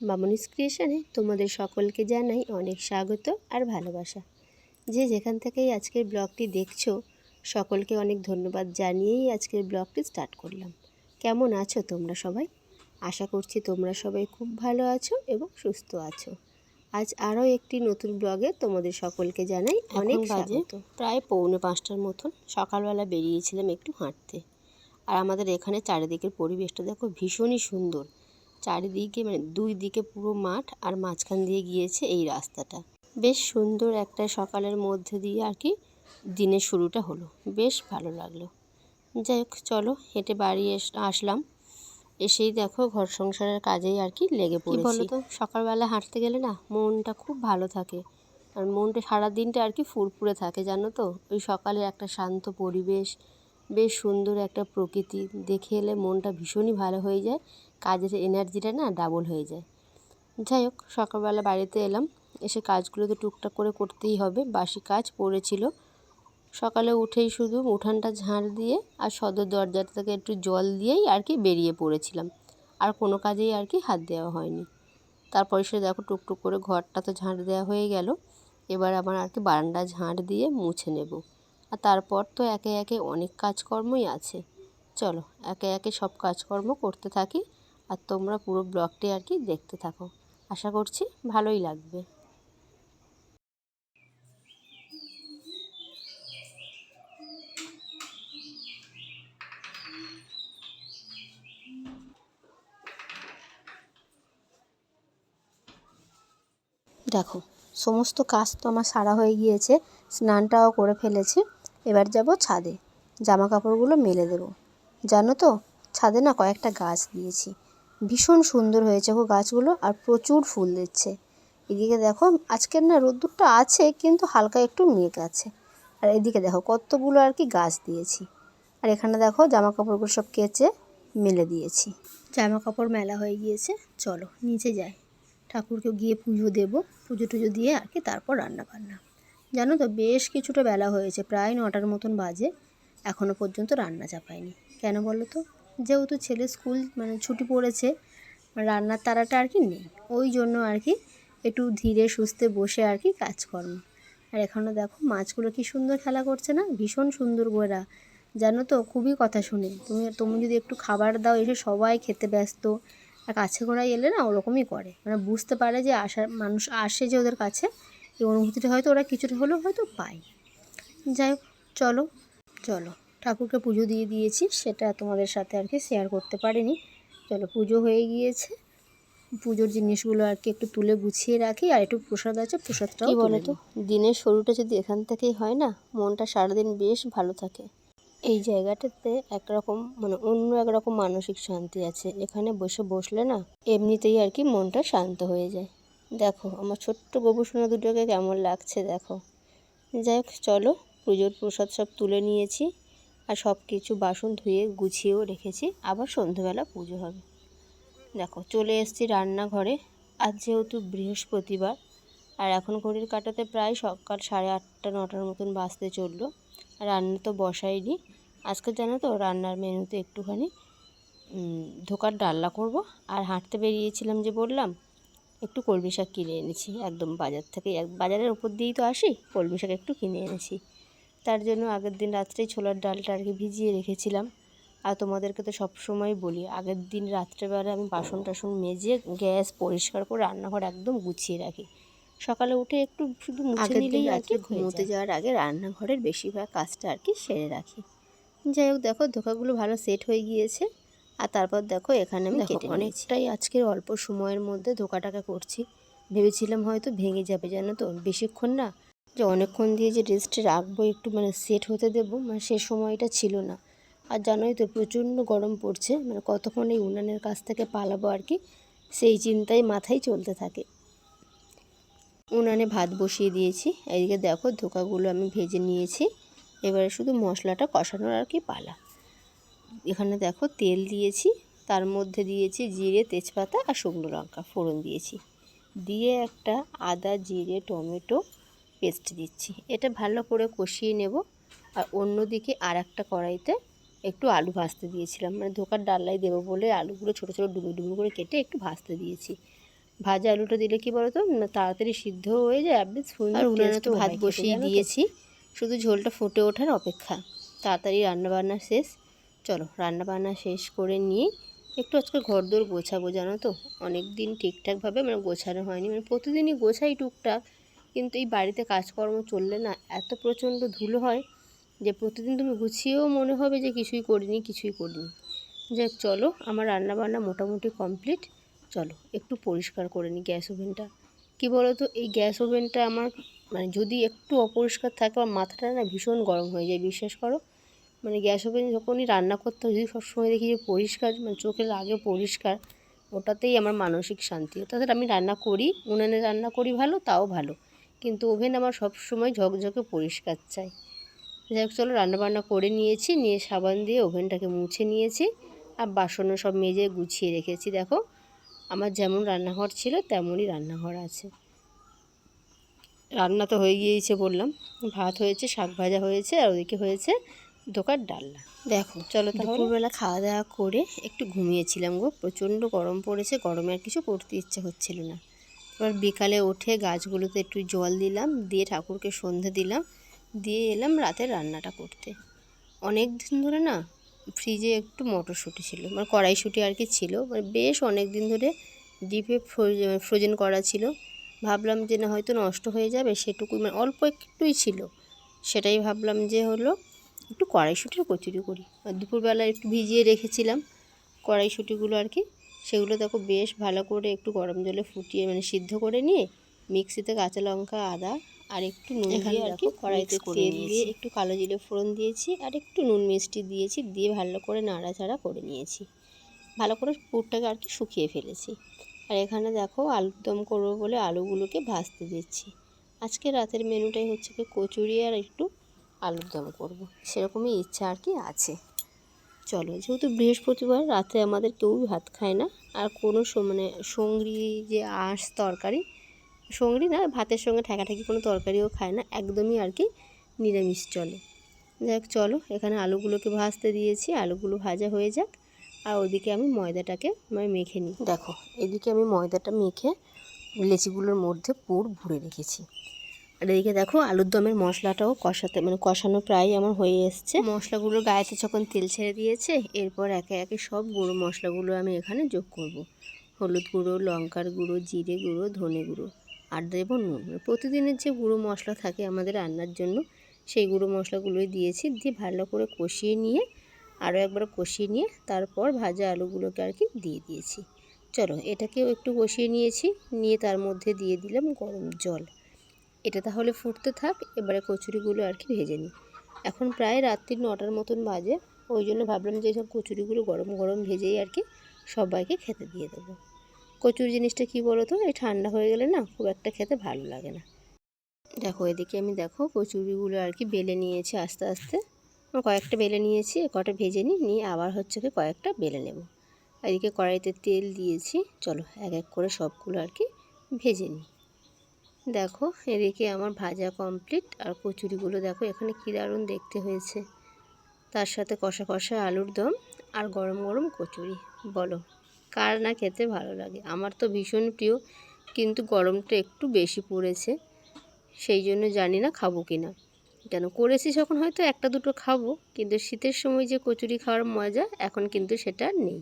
মামনিস ক্রিয়েশনে তোমাদের সকলকে জানাই অনেক স্বাগত আর ভালোবাসা। যে যেখান থেকেই আজকের ব্লগটি দেখছো সকলকে অনেক ধন্যবাদ জানিয়েই আজকের ব্লগটি স্টার্ট করলাম। কেমন আছো তোমরা সবাই? আশা করছি তোমরা সবাই খুব ভালো আছো এবং সুস্থ আছো। আজ আরও একটি নতুন ব্লগে তোমাদের সকলকে জানাই অনেক স্বাগত। প্রায় 4:45টার মতন সকালবেলা বেরিয়েছিলাম একটু হাঁটতে। আর আমাদের এখানে চারিদিকের পরিবেশটা দেখো ভীষণই সুন্দর। চারিদিকে দুই দিকে পুরো মাঠ আর মাঝখান দিয়ে গিয়েছে এই রাস্তাটা। বেশ সুন্দর একটা সকালের মধ্যে দিয়ে আর কি দিনের শুরুটা হলো, বেশ ভালো লাগলো। যাই হোক, চলো হেঁটে বাড়ি আসলাম। এসেই দেখো ঘর সংসারের কাজেই আর কি লেগে পড়েছি। বলো তো, সকালবেলা হাঁটতে গেলে না মনটা খুব ভালো থাকে, আর মনটা সারাদিনটা আর কি ফুরফুরে থাকে জানো তো। ওই সকালের একটা শান্ত পরিবেশ, বেশ সুন্দর একটা প্রকৃতি দেখে এলে মনটা ভীষণই ভালো হয়ে যায়, কাজের এনার্জিটা না ডাবল হয়ে যায়। যাই হোক, সকালবেলা বাড়িতে এলাম, এসে কাজগুলো তো টুকটাক করে করতেই হবে, বাসি কাজ পড়েছিল। সকালে উঠেই শুধু উঠানটা ঝাড় দিয়ে আর সদর দরজাটা থেকে একটু জল দিয়েই আর কি বেরিয়ে পড়েছিলাম, আর কোনো কাজেই আর কি হাত দেওয়া হয়নি। তারপরে সে দেখো টুকটুক করে ঘরটা তো ঝাঁট দেওয়া হয়ে গেল, এবার আবার আর কি বারান্দা ঝাঁট দিয়ে মুছে নেব। আর তারপর তো একে একে অনেক কাজকর্মই আছে। চলো একে একে সব কাজকর্ম করতে থাকি, আর তোমরা পুরো ব্লগটি আর কি দেখতে থাকো। আশা করছি ভালোই লাগবে। দেখো সমস্ত কাজ তো আমার সারা হয়ে গিয়েছে, স্নানটাও করে ফেলেছি। এবার যাব ছাদে, জামা কাপড়গুলো মেলে দেবো। জানো তো, ছাদে না কয়েকটা গাছ দিয়েছি, ভীষণ সুন্দর হয়েছে গো গাছগুলো, আর প্রচুর ফুল দিচ্ছে। এদিকে দেখো আজকের না রোদ্দুরটা আছে, কিন্তু হালকা একটু মেঘ আছে। আর এদিকে দেখো কতগুলো আর কি গাছ দিয়েছি। আর এখানে দেখো জামা কাপড়গুলো সব কেচে মেলে দিয়েছি। জামা কাপড় মেলা হয়ে গিয়েছে, চলো নিচে যাই, ঠাকুরকে গিয়ে পুজো দেবো। পুজো টুজো দিয়ে আর কি তারপর রান্না বান্না। জানো তো বেশ কিছুটা বেলা হয়েছে, প্রায় 9টার মতন বাজে, এখনও পর্যন্ত রান্না চাপাইনি। কেন বলো তো, যেহেতু ছেলে স্কুল ছুটি পড়েছে, রান্নার তাড়াটা আর কি নেই, ওই জন্য আর কি একটু ধীরে সুস্থে বসে আর কি কাজকর্ম। আর এখনও দেখো মাছগুলো কি সুন্দর খেলা করছে না, ভীষণ সুন্দর গোরা। জানো তো খুবই কথা শুনে, তুমি যদি একটু খাবার দাও এসে সবাই খেতে ব্যস্ত। আর কাছে গোড়ায় এলে না ওরকমই করে, বুঝতে পারে যে মানুষ আসে যে ওদের কাছে, এই অনুভূতিটা হয়তো ওরা কিছুটা হলেও হয়তো পায়। যাই হোক, চলো চলো ঠাকুরকে পুজো দিয়ে দিয়েছি, সেটা তোমাদের সাথে আর কি শেয়ার করতে পারিনি। চলো পুজো হয়ে গিয়েছে, পুজোর জিনিসগুলো আর কি একটু তুলে গুছিয়ে রাখি, আর একটু প্রসাদ আছে, প্রসাদটাও কি বলো তো, দিনের শুরুটা যদি এখান থেকেই হয় না, মনটা সারাদিন বেশ ভালো থাকে। এই জায়গাটাতে একরকম অন্য একরকম মানসিক শান্তি আছে, এখানে বসলে না এমনিতেই আর কি মনটা শান্ত হয়ে যায়। দেখো আমার ছোট্ট গোপুসোনা দুটোকে কেমন লাগছে দেখো। যাই হোক, চলো পুজোর প্রসাদ সব তুলে নিয়েছি, আর সব কিছু বাসন ধুয়ে গুছিয়েও রেখেছি, আবার সন্ধ্যেবেলা পুজো হবে। দেখো চলে এসেছি রান্নাঘরে। আজ যেহেতু বৃহস্পতিবার, আর এখন ঘড়ির কাঁটাতে প্রায় সকাল 8:30 9টার মতন বাজতে চললো। রান্না তো বসাইনি, আজকে জানো তো রান্নার মেনুতে একটুখানি ধোকার ডালনা করব। আর হাঁটতে বেরিয়েছিলাম যে বললাম, একটু কলমি শাক কিনে এনেছি একদম বাজার থেকে, বাজারের ওপর দিয়েই তো আসি, কলমি শাক একটু কিনে এনেছি। তার জন্য আগের দিন রাত্রেই ছোলার ডালটা আর কি ভিজিয়ে রেখেছিলাম। আর তোমাদেরকে তো সবসময় বলি, আগের দিন রাত্রেবেলা আমি বাসন টাসন মেজে গ্যাস পরিষ্কার করে রান্নাঘর একদম গুছিয়ে রাখি। সকালে উঠে একটু শুধু মুছে নিলেই আর কি ঘুমোতে যাওয়ার আগে রান্নাঘরের বেশিরভাগ কাজটা আর কি সেরে রাখি। যাই হোক, দেখো ধোকাগুলো ভালো সেট হয়ে গিয়েছে। আর তারপর দেখো এখানে আমি কেটে অনেকটাই আজকের অল্প সময়ের মধ্যে ধোকাটাকে করছি। ভেবেছিলাম হয়তো ভেঙে যাবে, জানো তো বেশিক্ষণ না, যে অনেকক্ষণ দিয়ে যে রেস্টে রাখবো একটু সেট হতে দেবো, সে সময়টা ছিল না। আর জানোই তো প্রচণ্ড গরম পড়ছে, কতক্ষণ এই উনানের কাছ থেকে পালাবো আর কি, সেই চিন্তাই মাথায় চলতে থাকে। উনানে ভাত বসিয়ে দিয়েছি, এদিকে দেখো ধোকাগুলো আমি ভেজে নিয়েছি। এবারে শুধু মশলাটা কষানোর আর কি পালা। এখানে দেখো তেল দিয়েছি, তার মধ্যে দিয়েছি জিরে তেজপাতা আর শুকনো লঙ্কা ফোড়ন দিয়েছি, দিয়ে একটা আদা জিরে টমেটো পেস্ট দিচ্ছি। এটা ভালো করে কষিয়ে নেব। আর অন্যদিকে আর একটা কড়াইতে একটু আলু ভাজতে দিয়েছিলাম, ধোকার ডালনায় দেবো বলে আলুগুলো ছোটো ছোটো ডুবো ডুবো করে কেটে একটু ভাজতে দিয়েছি। ভাজা আলুটা দিলে কি বলো তো না তাড়াতাড়ি সিদ্ধ হয়ে যায়, আর বেশ সুন্দর। আর উনানে তো ভাত বসিয়ে দিয়েছি, শুধু ঝোলটা ফুটে ওঠার অপেক্ষা। তাড়াতাড়ি রান্নাবান্না শেষ। চলো রান্নাবান্না শেষ করে নিয়ে একটু আজকে ঘরদোর গোছাবো, জানো তো অনেক দিন ঠিকঠাকভাবে মানে গোছানো হয়নি। মানে প্রতিদিনই গোছাই টুকটাক, কিন্তু এই বাড়িতে কাজকর্ম চললে না এত প্রচণ্ড ধুলো হয় যে প্রতিদিন তুমি গুছিয়েও মনে হবে যে কিছুই করিনি। যাক চলো, আমার রান্নাবান্না মোটামুটি কমপ্লিট। চলো একটু পরিষ্কার করে নিই গ্যাস ওভেনটা। কী বলো তো, এই গ্যাস ওভেনটা আমার মানে যদি একটু অপরিষ্কার থাকে আমার মাথাটা না ভীষণ গরম হয়ে যায়, বিশ্বাস করো। মানে গ্যাস ওভেন যখনই রান্না করতে হয় যদি সবসময় দেখি যে পরিষ্কার, মানে চোখের আগে পরিষ্কার, ওটাতেই আমার মানসিক শান্তি। তাছাড়া আমি রান্না করি, উনানে রান্না করি ভালো, তাও ভালো, কিন্তু ওভেন আমার সবসময় ঝকঝকে পরিষ্কার চাই। যাই হোক চলো রান্নাবান্না করে নিয়েছি, নিয়ে সাবান দিয়ে ওভেনটাকে মুছে নিয়েছি, আর বাসনও সব মেজে গুছিয়ে রেখেছি। দেখো আমার যেমন রান্নাঘর ছিল তেমনই রান্নাঘর আছে। রান্না তো হয়ে গিয়েছে বললাম, ভাত হয়েছে, শাক ভাজা হয়েছে, আর ওদিকে হয়েছে ধোকার ডালনা। দেখো চলো দুপুরবেলা খাওয়া দাওয়া করে একটু ঘুমিয়েছিলাম গো, প্রচণ্ড গরম পড়েছে, গরমে আর কিছু করতে ইচ্ছে হচ্ছিল না। এবার বিকালে উঠে গাছগুলোতে একটু জল দিলাম, দিয়ে ঠাকুরকে সন্ধে দিলাম, দিয়ে এলাম রাতের রান্নাটা করতে। অনেক দিন ধরে না ফ্রিজে একটু মটরশুঁটি ছিল, মানে কড়াইশুঁটি আর কি ছিল, মানে বেশ অনেক দিন ধরে ডিপে ফ্রোজেন করা ছিল। ভাবলাম যে না হয়তো নষ্ট হয়ে যাবে, সেটুকু মানে অল্প একটুই ছিল, সেটাই ভাবলাম যে হলো একটু কড়াইশুঁটির কচুরি করি। আর দুপুরবেলা একটু ভিজিয়ে রেখেছিলাম কড়াইশুঁটিগুলো আর কি, সেগুলো দেখো বেশ ভালো করে একটু গরম জলে ফুটিয়ে মানে সিদ্ধ করে নিয়ে মিক্সিতে কাঁচা লঙ্কা, আদা আর একটু নুন দিয়ে আর কি, কড়াইতে তেল দিয়ে একটু কালো জিরে ফোড়ন দিয়েছি, আর একটু নুন মিষ্টি দিয়েছি, দিয়ে ভালো করে নাড়াচাড়া করে নিয়েছি। ভালো করে পুরটাকে আর কি শুকিয়ে ফেলেছি। আর এখানে দেখো আলুর দম করবো বলে আলুগুলোকে ভাজতে দিচ্ছি। আজকে রাতের মেনুটাই হচ্ছে কি কচুরি আর একটু আলুর দম করব, সেরকমই ইচ্ছা আর কি আছে। চলো, যেহেতু বৃহস্পতিবার রাতে আমাদের কেউই ভাত খায় না, আর কোনো মানে সঙ্গী যে তরকারি, সঙ্গী না ভাতের সঙ্গে ঠেকাঠেকি কোনো তরকারিও খায় না, একদমই আর কি নিরামিষ চলে। যাক চলো, এখানে আলুগুলোকে ভাজতে দিয়েছি, আলুগুলো ভাজা হয়ে যাক, আর ওদিকে আমি ময়দাটাকে মেখে নিই। দেখো এদিকে আমি ময়দাটা মেখে লেচিগুলোর মধ্যে পুর ভরে রেখেছি। আর এদিকে দেখো আলুর দমের মশলাটাও কষানো প্রায় আমার হয়ে এসছে। মশলাগুলো গায়েতে যখন তেল ছেড়ে দিয়েছে, এরপর একে একে সব গুঁড়ো মশলাগুলো আমি এখানে যোগ করব। হলুদ গুঁড়ো, লঙ্কার গুঁড়ো, জিরে গুঁড়ো, ধনে গুঁড়ো, আর দেবো নুন। প্রতিদিনের যে গুঁড়ো মশলা থাকে আমাদের রান্নার জন্য, সেই গুঁড়ো মশলাগুলোই দিয়েছি, দিয়ে ভালো করে কষিয়ে নিয়ে আরও একবার কষিয়ে নিয়ে তারপর ভাজা আলুগুলোকে আর কি দিয়ে দিয়েছি। চলো এটাকেও একটু কষিয়ে নিয়েছি, নিয়ে তার মধ্যে দিয়ে দিলাম গরম জল। এটা তাহলে ফুটতে থাক, এবারে কচুরিগুলো আর কি ভেজে নিই। এখন প্রায় রাত্রি 9টার মতন বাজে, ওই জন্য ভাবলাম যে সব কচুরিগুলো গরম গরম ভেজেই আর কি সবাইকে খেতে দিয়ে দেবো। কচুরি জিনিসটা কী বলো তো, এই ঠান্ডা হয়ে গেলে না খুব একটা খেতে ভালো লাগে না। দেখো এদিকে আমি কচুরিগুলো আর কি বেলে নিয়েছি আস্তে আস্তে, কয়েকটা বেলে নিয়েছি, কটা ভেজে নিয়ে আবার হচ্ছে কি কয়েকটা বেলে নেব। এদিকে কড়াইতে তেল দিয়েছি, চলো এক এক করে সবগুলো আর কি ভেজে নিই। দেখো এদিকে আমার ভাজা কমপ্লিট, আর কচুরিগুলো দেখো এখানে কী দারুণ দেখতে হয়েছে, তার সাথে কষা কষা আলুর দম আর গরম গরম কচুরি। বলো কার না খেতে ভালো লাগে? আমার তো ভীষণ প্রিয়, কিন্তু গরমটা একটু বেশি পড়েছে, সেই জন্য জানি না খাবো কি না। কেন করেছি যখন হয়তো একটা দুটো খাবো, কিন্তু শীতের সময় যে কচুরি খাওয়ার মজা এখন কিন্তু সেটা নেই।